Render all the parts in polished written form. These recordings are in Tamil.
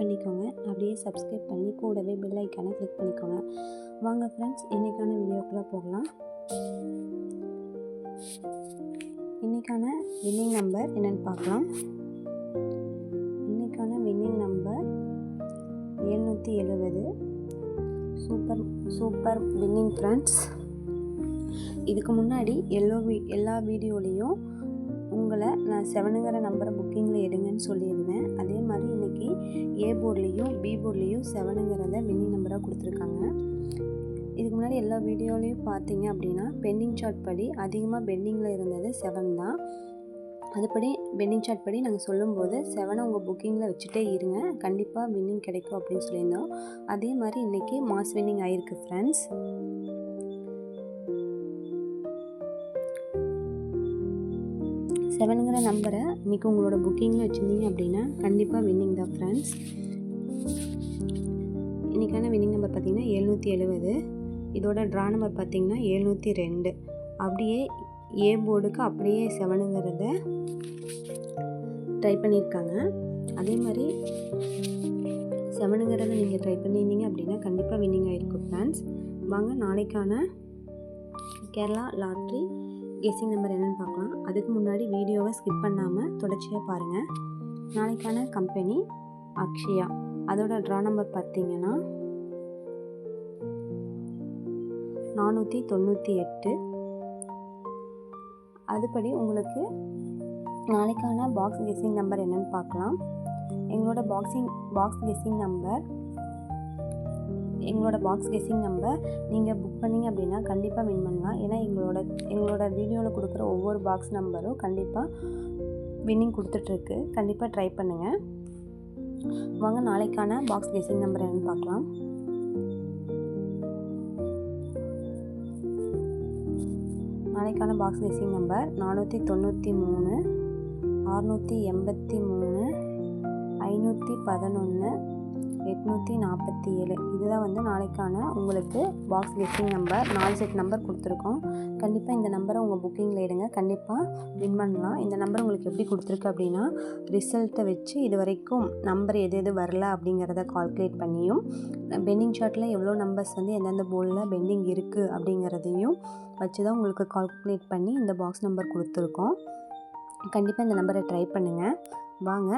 பண்ணிக்கோங்க. அப்படியே சப்ஸ்கிரைப் பண்ணி கூடவே பெல் ஐக்கானை கிளிக் பண்ணிக்கோங்க. வாங்க ஃப்ரெண்ட்ஸ், இன்றைக்கான வீடியோக்குள்ளே போகலாம். இன்றைக்கான வின்னிங் நம்பர் என்னென்னு பார்க்கலாம். இன்றைக்கான winning number 770. Super winning friends. இதுக்கு முன்னாடி எல்லா வீடியோலேயும் உங்களை நான் 7ங்கிற நம்பரை புக்கிங்கில் எடுங்கன்னு சொல்லியிருந்தேன். அதே மாதிரி இன்றைக்கி ஏ போர்ட்லேயும் பி போர்ட்லேயும் 7ங்கிறத வின்னிங் நம்பராக கொடுத்துருக்காங்க. இதுக்கு முன்னாடி எல்லா வீடியோலையும் பார்த்தீங்க அப்படின்னா பெண்டிங் சார்ட் படி அதிகமாக பெண்டிங்கில் இருந்தது 7 தான். அதுபடி பெண்டிங் சார்ட் படி நாங்கள் சொல்லும்போது 7 உங்கள் புக்கிங்கில் வச்சுட்டே இருங்க, கண்டிப்பாக வின்னிங் கிடைக்கும் அப்படின்னு சொல்லியிருந்தோம். அதே மாதிரி இன்றைக்கி மாஸ் வின்னிங் ஆகிருக்கு ஃப்ரெண்ட்ஸ். செவனுங்கிற நம்பரை இன்றைக்கி உங்களோட புக்கிங்கில் வச்சுருந்தீங்க அப்படின்னா கண்டிப்பாக வின்னிங் தான் ஃப்ரெண்ட்ஸ். இன்றைக்கான வின்னிங் நம்பர் பார்த்திங்கன்னா 770. இதோட ட்ரா நம்பர் பார்த்திங்கன்னா 702. அப்படியே ஏ போர்டுக்கு அப்படியே 7ங்கிறத ட்ரை பண்ணியிருக்காங்க. அதே மாதிரி 7ங்கிறத நீங்கள் ட்ரை பண்ணியிருந்தீங்க அப்படின்னா கண்டிப்பாக வின்னிங் ஆகிருக்கும் ஃப்ரெண்ட்ஸ். வாங்க நாளைக்கான கேரளா லாட்ரி கெஸ்ஸிங் நம்பர் என்னென்னு பார்க்கலாம். அதுக்கு முன்னாடி வீடியோவை ஸ்கிப் பண்ணாமல் தொடர்ச்சியாக பாருங்கள். நாளைக்கான கம்பெனி அக்ஷயா. அதோட ட்ரா நம்பர் பார்த்திங்கன்னா 498. அதுபடி உங்களுக்கு நாளைக்கான பாக்ஸ் கெஸ்ஸிங் நம்பர் என்னென்னு பார்க்கலாம். எங்களோட பாக்ஸ் கெஸ்ஸிங் நம்பர் நீங்கள் புக் பண்ணிங்க அப்படின்னா கண்டிப்பாக வின் பண்ணலாம். ஏன்னா எங்களோட வீடியோவில் கொடுக்குற ஒவ்வொரு பாக்ஸ் நம்பரும் கண்டிப்பாக வின்னிங் கொடுத்துட்ருக்கு. கண்டிப்பாக ட்ரை பண்ணுங்கள். வாங்க நாளைக்கான பாக்ஸ் கெஸ்ஸிங் நம்பர் என்னென்னு பார்க்கலாம். நாளைக்கான பாக்ஸ் கெஸ்ஸிங் நம்பர் 493, 683, 511, 847. இதுதான் வந்து நாளைக்கான உங்களுக்கு box guessing number. 4 set number கொடுத்துருக்கோம். கண்டிப்பாக இந்த நம்பரை உங்கள் புக்கிங்கில் எடுங்க, கண்டிப்பாக வின் பண்ணலாம். இந்த நம்பர் உங்களுக்கு எப்படி கொடுத்துருக்கு அப்படின்னா ரிசல்ட்டை வச்சு இது வரைக்கும் நம்பர் எது வரல அப்படிங்கிறத கால்குலேட் பண்ணியும் பெண்டிங் சார்ட்டில் எவ்வளோ நம்பர்ஸ் வந்து எந்தெந்த போர்டில் பெண்டிங் இருக்குது அப்படிங்கிறதையும் வச்சு தான் உங்களுக்கு கால்குலேட் பண்ணி இந்த பாக்ஸ் நம்பர் கொடுத்துருக்கோம். கண்டிப்பாக இந்த நம்பரை ட்ரை பண்ணுங்கள். வாங்க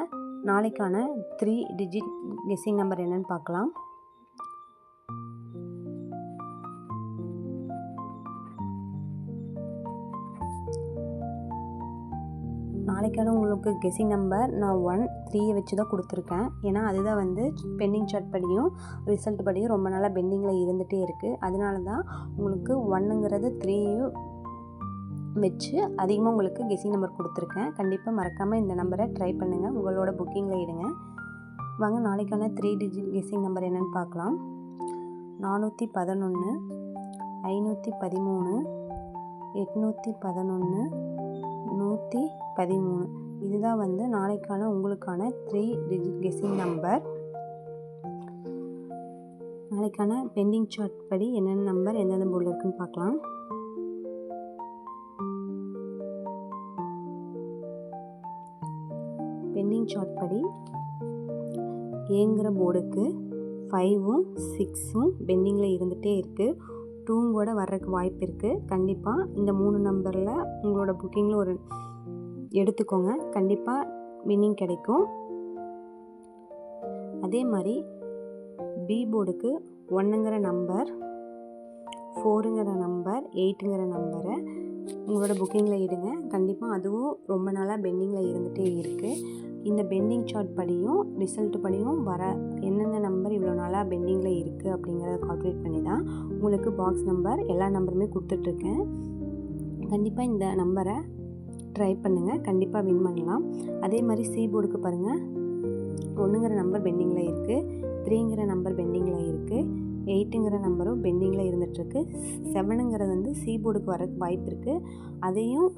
நாளைக்கான 3 டிஜிட் கெஸ்ஸிங் நம்பர் என்னென்னு பார்க்கலாம். நாளைக்கான உங்களுக்கு கெஸ்ஸிங் நம்பர் நான் 1, 3 வச்சு தான் கொடுத்துருக்கேன். ஏன்னா அதுதான் வந்து பெண்டிங் சார்ட் படியும் ரிசல்ட் படியும் ரொம்ப நாளாக பெண்டிங்கில் இருந்துகிட்டே இருக்குது. அதனால தான் உங்களுக்கு 1ங்கிறது 3யும் வச்சு அதிகமாக உங்களுக்கு கெஸ்ஸிங் நம்பர் கொடுத்துருக்கேன். கண்டிப்பாக மறக்காமல் இந்த நம்பரை ட்ரை பண்ணுங்கள், உங்களோட புக்கிங்கில் எடுங்க. வாங்க நாளைக்கான 3 டிஜிட் கெஸ்ஸிங் நம்பர் என்னென்னு பார்க்கலாம். 411, 513, 811, 113. இதுதான் வந்து நாளைக்கான உங்களுக்கான 3 டிஜிட் கெஸ்ஸிங் நம்பர். நாளைக்கான பெண்டிங் சார்ட் படி என்னென்ன நம்பர் எந்தெந்த போர்டில் இருக்குன்னு பார்க்கலாம். பெண்டிங் சார்ட் படி ஏங்கிற போர்டுக்கு 5ம் 6ம் பெண்டிங்கில் இருந்துகிட்டே இருக்குது. 2 கூட வர்றதுக்கு வாய்ப்பு இருக்குது. கண்டிப்பாக இந்த 3 நம்பரில் உங்களோட புக்கிங்கில் ஒரு எடுத்துக்கோங்க, கண்டிப்பாக வின்னிங் கிடைக்கும். அதே மாதிரி பி போர்டுக்கு 1ங்கிற நம்பர், 4ங்கிற நம்பர், 8ங்கிற நம்பரை உங்களோட புக்கிங்கில் எடுங்க. கண்டிப்பாக அதுவும் ரொம்ப நாளாக பெண்டிங்கில் இருந்துகிட்டே இருக்குது. இந்த பெண்டிங் சார்ட் படியும் ரிசல்ட் படியும் வர என்னென்ன நம்பர் இவ்வளோ நாளாக பெண்டிங்கில் இருக்குது அப்படிங்கிறத கால்குலேட் பண்ணி தான் உங்களுக்கு பாக்ஸ் நம்பர் எல்லா நம்பருமே கொடுத்துட்ருக்கேன். கண்டிப்பாக இந்த நம்பரை ட்ரை பண்ணுங்கள், கண்டிப்பாக வின் பண்ணலாம். அதே மாதிரி சி போர்டுக்கு பாருங்கள், 1ங்கிற நம்பர் பெண்டிங்கில் இருக்குது, 3ங்கிற நம்பர் பெண்டிங்கில் இருக்குது, 8ங்கிற நம்பரும் பெண்டிங்கில் இருந்துகிட்ருக்கு. 7ங்கிறது வந்து சி போர்டுக்கு வரக்கு வாய்ப்பு இருக்குது. அதையும்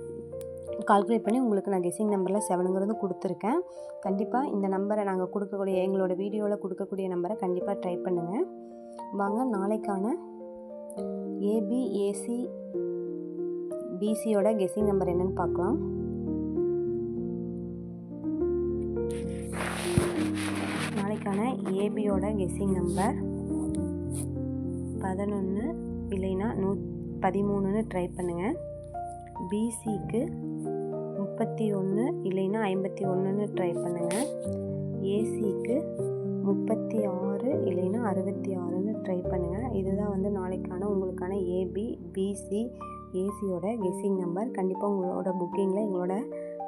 கால்குலேட் பண்ணி உங்களுக்கு நான் கெஸ்ஸிங் நம்பரில் 7ங்கிறது கொடுத்துருக்கேன். கண்டிப்பாக இந்த நம்பரை நாங்கள் கொடுக்கக்கூடிய எங்களோட வீடியோவில் கொடுக்கக்கூடிய நம்பரை கண்டிப்பாக ட்ரை பண்ணுங்கள். வாங்க நாளைக்கான ஏபிஏசி பிசியோட கெஸ்ஸிங் நம்பர் என்னென்னு பார்க்கலாம். நாளைக்கான ஏபியோட கெஸ்ஸிங் நம்பர் 11 இல்லைன்னா 13ன்னு ட்ரை பண்ணுங்கள். பிசிக்கு 31 இல்லைன்னா 51ன்னு ட்ரை பண்ணுங்கள். ஏசிக்கு 36 இல்லைன்னா 66ன்னு ட்ரை பண்ணுங்கள். இதுதான் வந்து நாளைக்கான உங்களுக்கான ஏபி, பிசி, ஏசியோட கெஸ்ஸிங் நம்பர். கண்டிப்பாக உங்களோட புக்கிங்கில் எங்களோட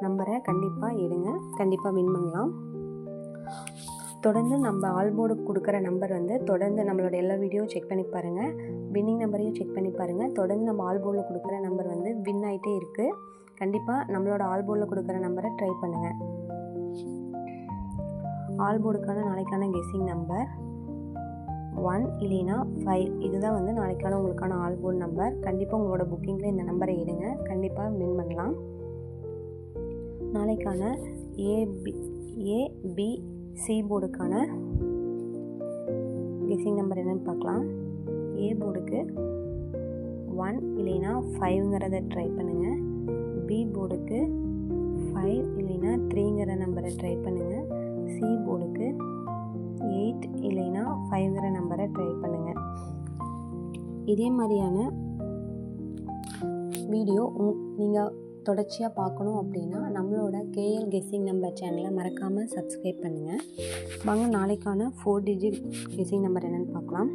நம்பரை கண்டிப்பாக எடுங்க. கண்டிப்பாக வின் பண்ணலாம். தொடர்ந்து நம்ம ஆல்போர்டுக்கு கொடுக்குற நம்பர் வந்து தொடர்ந்து நம்மளோட எல்லா வீடியோவும் செக் பண்ணி பாருங்கள். வின்னிங் நம்பரையும் செக் பண்ணி பாருங்கள். தொடர்ந்து நம்ம ஆல்போர்டில் கொடுக்குற நம்பர் வந்து வின் ஆகிட்டே இருக்குது. கண்டிப்பாக நம்மளோட ஆல்போர்டில் கொடுக்குற நம்பரை ட்ரை பண்ணுங்கள். ஆல்போர்டுக்கான நாளைக்கான கெஸ்ஸிங் நம்பர் 1 இல்லைன்னா 5. இதுதான் வந்து நாளைக்கான உங்களுக்கான ஆல்போர்ட் நம்பர். கண்டிப்பாக உங்களோட புக்கிங்கில் இந்த நம்பரை எடுங்க. கண்டிப்பாக வின் பண்ணலாம். நாளைக்கான ஏபிசி போர்டுக்கான கெஸ்ஸிங் நம்பர் என்னென்னு பார்க்கலாம். ஏ போர்டுக்கு 1 இல்லைன்னா 5ங்கிறத ட்ரை பண்ணுங்கள். பி போர்டுக்கு 5 இல்லைன்னா 3ங்கிற நம்பரை ட்ரை பண்ணுங்கள். சி போர்டுக்கு 8 இல்லைன்னா 5ங்கிற நம்பரை ட்ரை பண்ணுங்கள். இதே மாதிரியான வீடியோ நீங்கள் தொடர்ச்சியாக பார்க்கணும் அப்படின்னா நம்மளோட கேஎல் கெஸ்ஸிங் நம்பர் சேனலை மறக்காமல் சப்ஸ்கிரைப் பண்ணுங்கள். வாங்க நாளைக்கான 4 டிஜிட் கெஸ்ஸிங் நம்பர் என்னென்னு பார்க்கலாம்.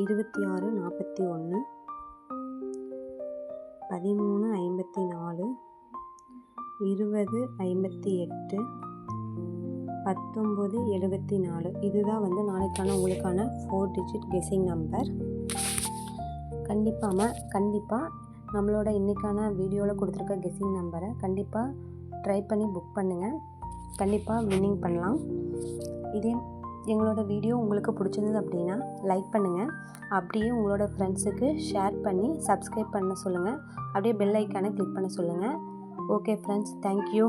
2641, 1354, 2058, 1974. இதுதான் வந்து நாளைக்கான உங்களுக்கான 4 டிஜிட் கெஸ்ஸிங் நம்பர். கண்டிப்பாக நம்மளோட இன்றைக்கான வீடியோவில் கொடுத்துருக்க கெஸ்ஸிங் நம்பரை கண்டிப்பாக ட்ரை பண்ணி புக் பண்ணுங்கள். கண்டிப்பாக வின்னிங் பண்ணலாம். இதே எங்களோட வீடியோ உங்களுக்கு பிடிச்சிருந்தது அப்படின்னா லைக் பண்ணுங்கள். அப்படியே உங்களோட ஃப்ரெண்ட்ஸுக்கு ஷேர் பண்ணி சப்ஸ்கிரைப் பண்ண சொல்லுங்கள். அப்படியே பெல் ஐக்கானை கிளிக் பண்ண சொல்லுங்கள். Okay friends, thank you.